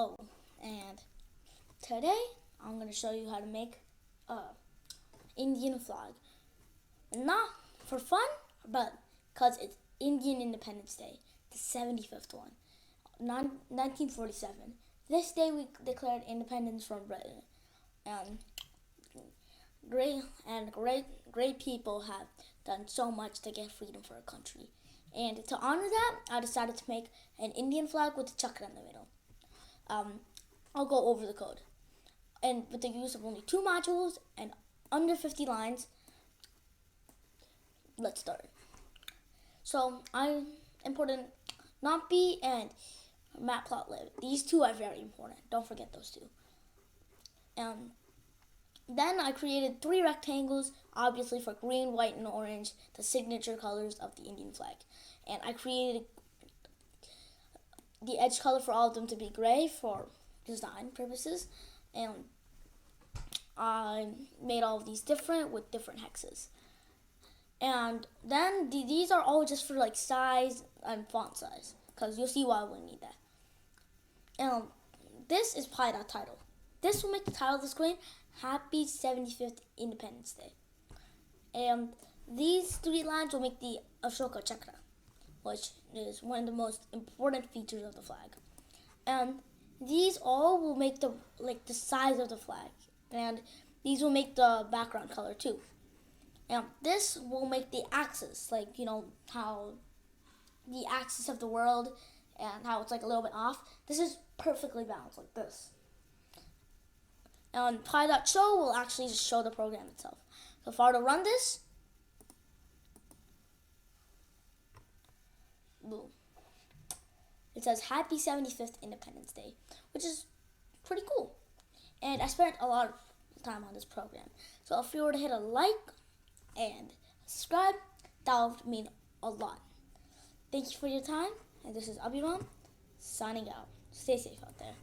Hello, and today I'm going to show you how to make a Indian flag. Not for fun, but because it's Indian Independence Day, the 75th one, 1947. This day we declared independence from Britain, and great people have done so much to get freedom for our country. And to honor that, I decided to make an Indian flag with a chakra in the middle. I'll go over the code. And with the use of only 2 modules and under 50 lines, let's start. So I imported NotB and Matplotlib. These two are very important. Don't forget those two. Then I created 3 rectangles, obviously for green, white, and orange, the signature colors of the Indian flag. And I created the edge color for all of them to be gray for design purposes. And I made all of these different with different hexes. And then these are all just for like size and font size, because you'll see why we need that. And this is Pi.title. This will make the title of the screen Happy 75th Independence Day. And these 3 lines will make the Ashoka Chakra, which is one of the most important features of the flag. And these all will make the size of the flag, and these will make the background color too. And this will make the axis, how the axis of the world and how it's like a little bit off. This is perfectly balanced like this. And Pi.show will actually just show the program itself. So if I were to run this, boom. It says Happy 75th Independence Day, which is pretty cool. And I spent a lot of time on this program. So if you were to hit a like and subscribe, that would mean a lot. Thank you for your time. And this is Abhiram signing out. Stay safe out there.